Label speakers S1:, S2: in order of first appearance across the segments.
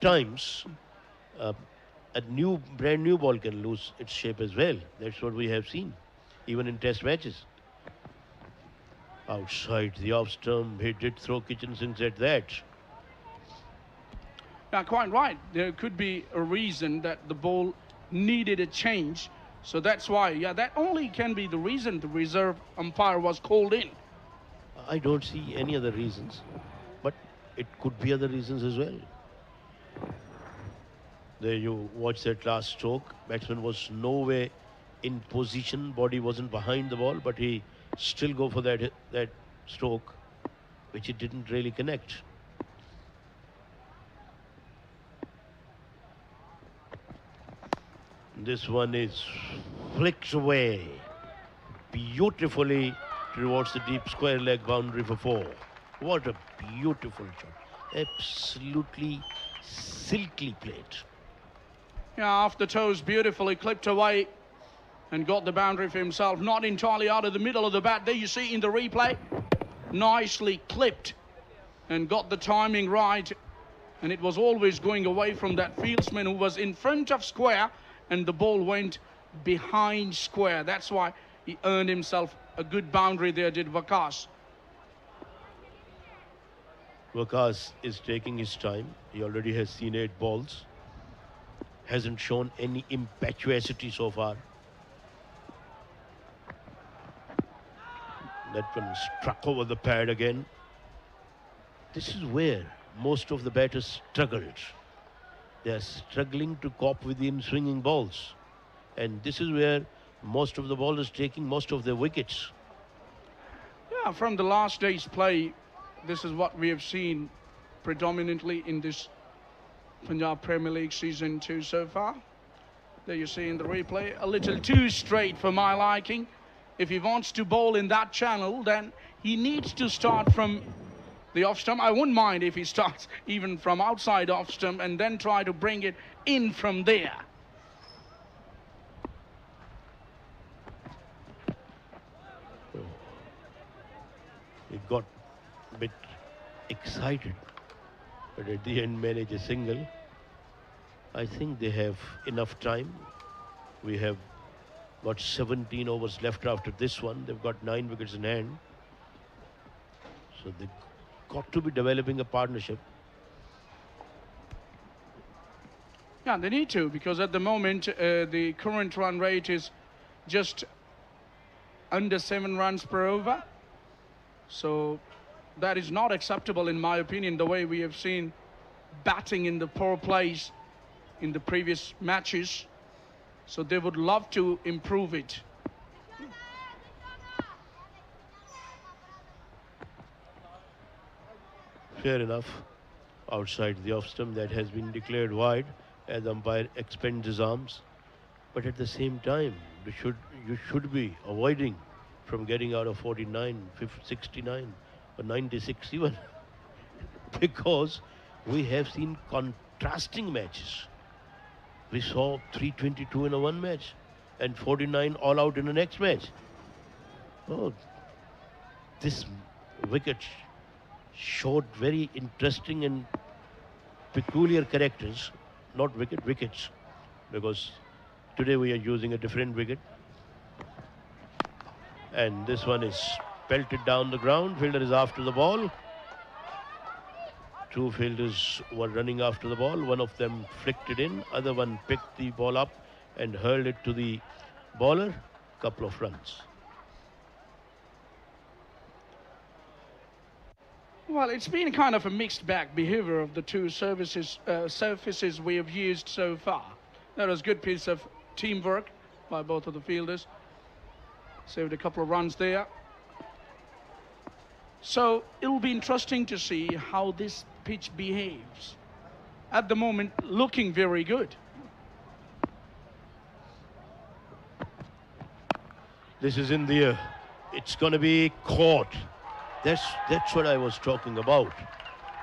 S1: times uh, a brand new ball can lose its shape as well. That's what we have seen, even in test matches. Outside the off stump, he did throw kitchen sinks at that.
S2: Yeah, quite right. There could be a reason that the ball needed a change. So that's why, yeah, that only can be the reason the reserve umpire was called in.
S1: I don't see any other reasons, but it could be other reasons as well. There you watch that last stroke. Batsman was nowhere in position. Body wasn't behind the ball, but he still go for that stroke, which he didn't really connect. This one is flicked away beautifully towards the deep square leg boundary for four. What a beautiful shot. Absolutely silkily played.
S2: Yeah, off the toes, beautifully clipped away and got the boundary for himself. Not entirely out of the middle of the bat. There you see in the replay. Nicely clipped and got the timing right. And it was always going away from that fieldsman who was in front of square, and the ball went behind square. That's why he earned himself a good boundary there, did Waqas.
S1: Waqas is taking his time. He already has seen 8 balls. Hasn't shown any impetuosity so far. That one struck over the pad again. This is where most of the batters struggled. They are struggling to cope with the in-swinging balls. And this is where most of the bowlers taking most of their wickets.
S2: Yeah, from the last day's play, this is what we have seen predominantly in this Punjab Premier League season 2 so far. There you see in the replay, a little too straight for my liking. If he wants to bowl in that channel, then he needs to start from the off stump. I wouldn't mind if he starts even from outside off stump and then try to bring it in from there.
S1: He got a bit excited, but at the end managed a single. I think they have enough time. We have got 17 overs left after this one. They've got 9 wickets in hand. So they've got to be developing a partnership.
S2: Yeah, they need to, because at the moment the current run rate is just under 7 runs per over. So that is not acceptable in my opinion, the way we have seen batting in the power plays in the previous matches. So they would love to improve it.
S1: Fair enough. Outside the off stump, that has been declared wide as umpire expends his arms. But at the same time, you should be avoiding from getting out of 49, 69 or 96 even. Because we have seen contrasting matches. We saw 322 in a one match and 49 all out in the next match. Oh, this wicket showed very interesting and peculiar characters, not wickets, because today we are using a different wicket. And this one is pelted down the ground. Fielder is after the ball. 2 fielders were running after the ball. One of them flicked it in. Other one picked the ball up and hurled it to the bowler. Couple of runs.
S2: Well, it's been kind of a mixed bag behavior of the two surfaces we have used so far. That was a good piece of teamwork by both of the fielders. Saved a couple of runs there. So it'll be interesting to see how this pitch behaves. At the moment, looking very good.
S1: This is in the air. It's going to be caught. That's what I was talking about.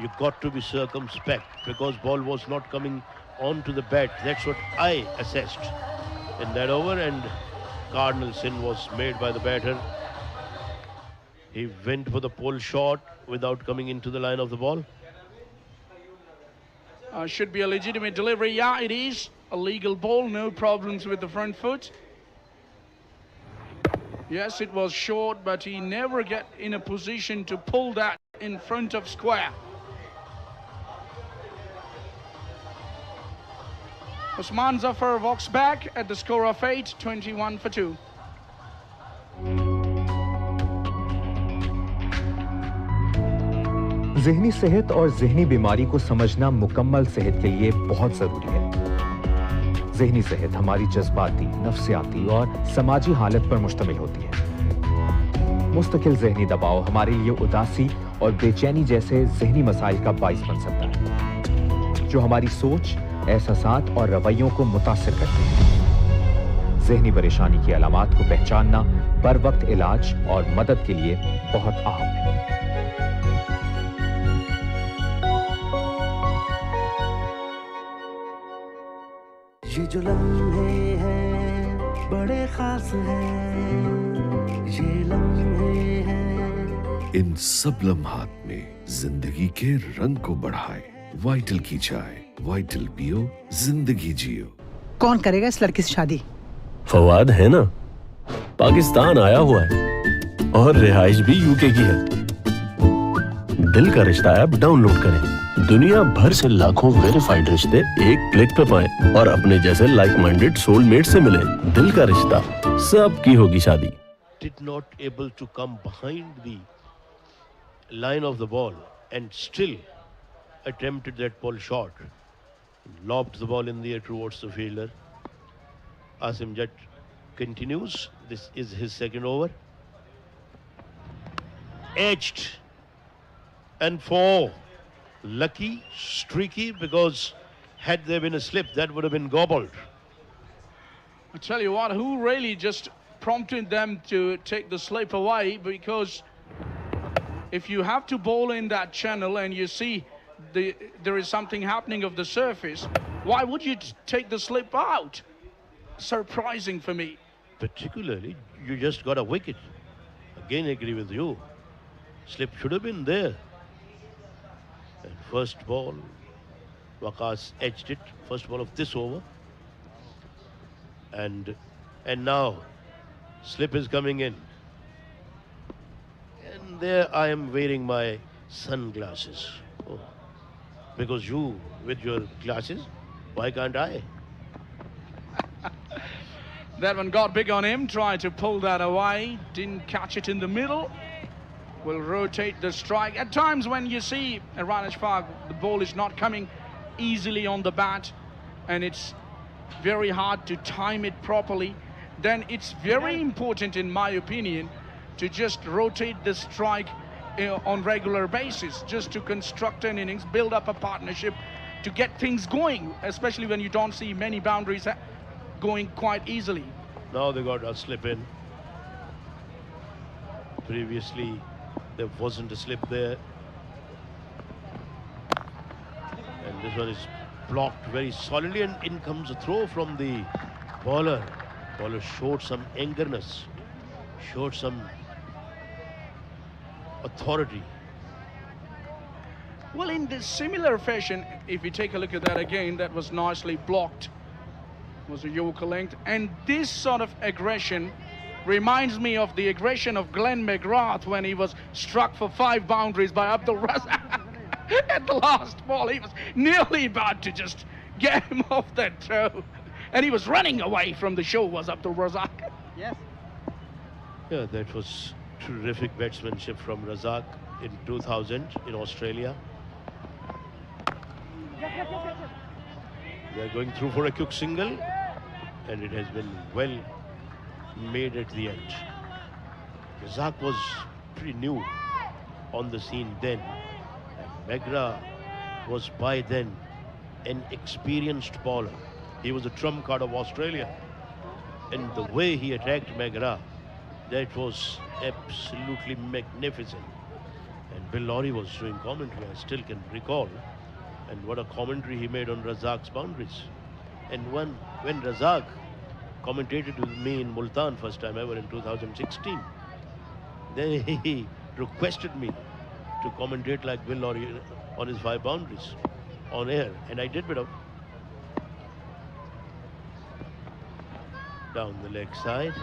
S1: You got to be circumspect because ball was not coming onto the bat. That's what I assessed in that over, and cardinal sin was made by the batter. He went for the pole shot without coming into the line of the ball.
S2: Should be a legitimate delivery. Yeah, it is a legal ball. No problems with the front foot. Yes, it was short, but he never get in a position to pull that in front of square. Usman Zafar walks back at the score of 8, 21 for 2.
S3: ज़हनी सेहत और ज़हनी बीमारी को समझना मुकम्मल सेहत के लिए बहुत ज़रूरी है। ज़हनी सेहत हमारी जज्बाती, नफ्सियाती और समाजी हालत पर मुश्तमिल होती है। मुस्तकिल ज़हनी दबाव हमारे लिए उदासी और बेचैनी जैसे ज़हनी मसाइल का बाइस बन सकता है, जो हमारी सोच, एहसासात और रवैयों को मुतासिर करते हैं। ज़हनी परेशानी की अलामात को पहचानना बर वक्त इलाज और मदद के लिए बहुत अहम है।
S4: ये जो लम्हे हैं बड़े खास हैं, ये लम्हे हैं।
S5: इन सब लम्हात में जिंदगी के रंग को बढ़ाए। वाइटल की चाय, वाइटल पियो, जिंदगी जियो।
S6: कौन करेगा इस लड़की से शादी?
S7: फवाद है ना, पाकिस्तान आया हुआ है और रिहाइश भी यूके की है। दिल का रिश्ता ऐप डाउनलोड करें। दुनिया भर से लाखों वेरीफाइड रिश्ते एक क्लिक पे पाएं और अपने जैसे लाइक माइंडेड सोलमेट से मिलें। दिल का रिश्ता, सबकी होगी शादी।
S1: Did not able to come behind the line of the ball and still attempted that ball shot. Lobbed the ball in the air towards the fielder. Asim Jatt continues. This is his second over. Edged and 4. Lucky, streaky, because had there been a slip, that would have been gobbled.
S2: I tell you what, who really just prompted them to take the slip away? Because if you have to bowl in that channel and you see there is something happening of the surface, why would you take the slip out? Surprising for me.
S1: Particularly, you just got a wicket. Again, I agree with you. Slip should have been there. And first ball, Waqas edged it. First ball of this over. And now, slip is coming in. And there I am wearing my sunglasses. Oh. Because you, with your glasses, why can't I?
S2: That one got big on him, tried to pull that away, didn't catch it in the middle. Will rotate the strike. At times when you see Rana Ashfaq, the ball is not coming easily on the bat and it's very hard to time it properly, then it's very important, in my opinion, to just rotate the strike on regular basis, just to construct an innings, build up a partnership, to get things going, especially when you don't see many boundaries going quite easily.
S1: Now they got a slip in. Previously, there wasn't a slip there. And this one is blocked very solidly, and in comes a throw from the bowler. Bowler showed some angerness, showed some authority.
S2: Well, in this similar fashion, if you take a look at that again, that was nicely blocked. It was a Yorker length. And this sort of aggression reminds me of the aggression of Glenn McGrath when he was struck for 5 boundaries by Abdul Razak at the last ball. He was nearly about to just get him off that throw. And he was running away from the show, was Abdul Razak.
S6: Yes.
S1: Yeah, that was terrific batsmanship from Razak in 2000 in Australia. They are going through for a quick single, and it has been well made at the end. Razak was pretty new on the scene then, and McGrath was by then an experienced bowler. He was a trump card of Australia, and the way he attacked McGrath, that was absolutely magnificent. And Bill Lawry was doing commentary, I still can recall, and what a commentary he made on Razak's boundaries. And when Razak commentated with me in Multan first time ever in 2016, then he requested me to commentate like Bill Lawry on his 5 boundaries. on air, and I did bit of down the leg side,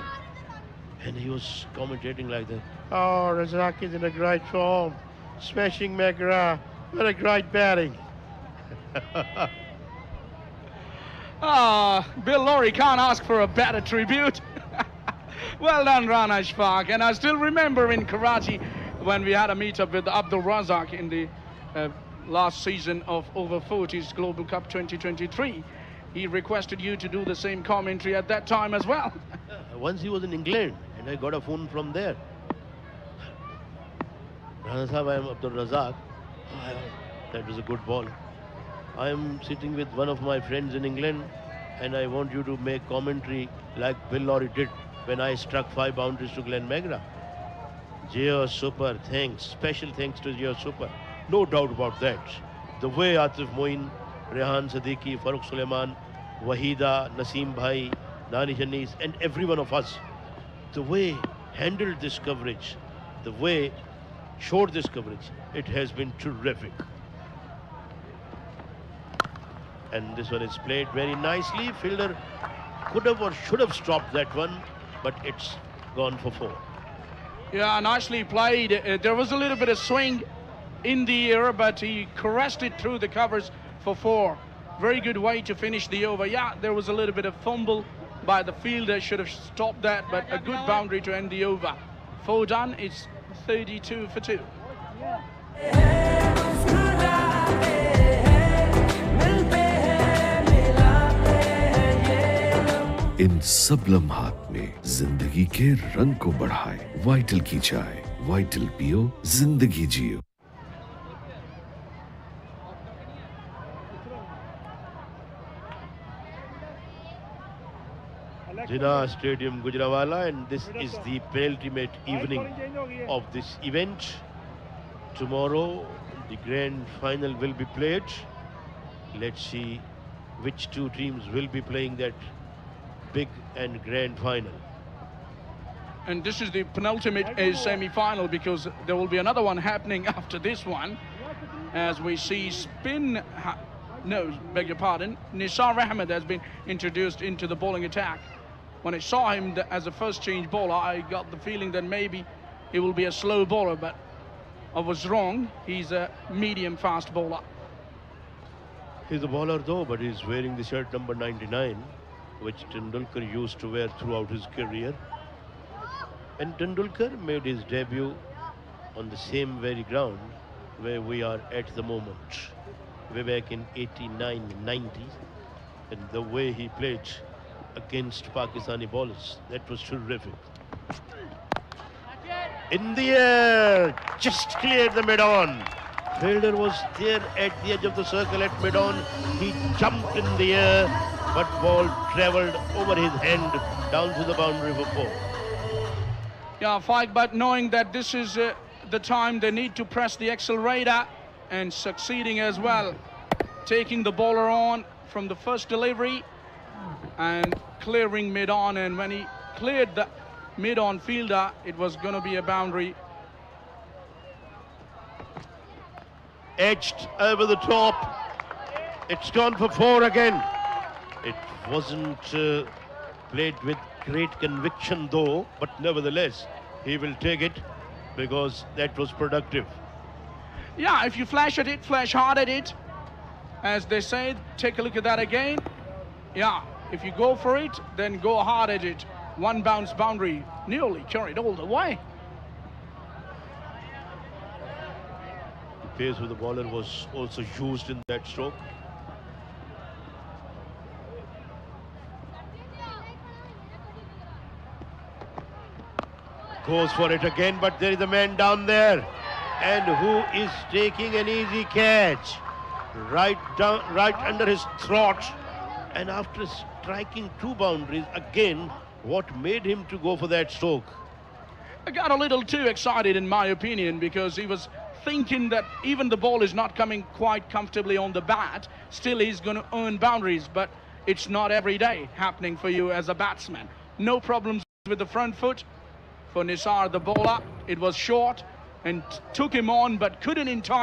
S1: and he was commentating like that. Oh, Razak is in a great form, smashing McGrath. What a great batting!
S2: Bill Lawry can't ask for a better tribute. Well done, Rana Ishfaq. And I still remember in Karachi when we had a meet-up with Abdul Razak in the last season of Over 40s Global Cup 2023. He requested you to do the same commentary at that time as well.
S1: Once he was in England, and I got a phone from there. Rana Sahab, I am Abdul Razak. That was a good ball. I am sitting with one of my friends in England, and I want you to make commentary like Bill Lawry did when I struck 5 boundaries to Glenn McGrath. Geo Super, thanks. Special thanks to Geo Super. No doubt about that. The way Atif Moin, Rehan Siddiqui, Farooq Suleiman, Wahida, Naseem Bhai, Danish Anis, and every one of us, the way handled this coverage, the way showed this coverage, it has been terrific. And this one is played very nicely. Fielder could have or should have stopped that one, but it's gone for 4.
S2: Yeah, nicely played. There was a little bit of swing in the air, but he caressed it through the covers for 4. Very good way to finish the over. Yeah, there was a little bit of fumble by the fielder. Should have stopped that, but a good boundary to end the over. 4 done. It's 32 for 2.
S5: इन सब लम्हात में जिंदगी के रंग को बढ़ाए vital की चाय। Vital पियो, जिंदगी जियो।
S1: Jinnah Stadium, Gujranwala, and this is the penultimate evening of this event. Tomorrow, the grand final will be played. Let's see which 2 teams will be playing that big and grand final.
S2: And this is the penultimate semi-final, because there will be another one happening after this one, as we see beg your pardon, Nisar Ahmed has been introduced into the bowling attack. When I saw him as a first change bowler, I got the feeling that maybe he will be a slow bowler, but I was wrong. He's a medium fast bowler.
S1: He's a bowler though, but he's wearing the shirt number 99, which Tendulkar used to wear throughout his career. And Tendulkar made his debut on the same very ground where we are at the moment, way back in 89-90, and the way he played against Pakistani bowlers, that was terrific. In the air, just cleared the mid-on. Fielder was there at the edge of the circle at mid-on. He jumped in the air, but ball travelled over his hand down to the boundary for 4.
S2: Yeah, Faik, but knowing that this is the time they need to press the accelerator, and succeeding as well, taking the bowler on from the first delivery and clearing mid-on, and when he cleared the mid-on fielder, it was going to be a boundary.
S1: Edged over the top. It's gone for 4 again. It wasn't played with great conviction though, but nevertheless, he will take it because that was productive.
S2: Yeah, if you flash at it, flash hard at it. As they say, take a look at that again. Yeah, if you go for it, then go hard at it. 1 bounce boundary, nearly carried all the way.
S1: The pace of the bowler was also used in that stroke. Goes for it again, but there is a man down there, and who is taking an easy catch right under his throat. And after striking 2 boundaries again, what made him to go for that stroke?
S2: I got a little too excited, in my opinion, because he was thinking that even the ball is not coming quite comfortably on the bat, still he's going to earn boundaries. But it's not every day happening for you as a batsman. No problems with the front foot for Nisar, the bowler. It was short and took him on, but couldn't entirely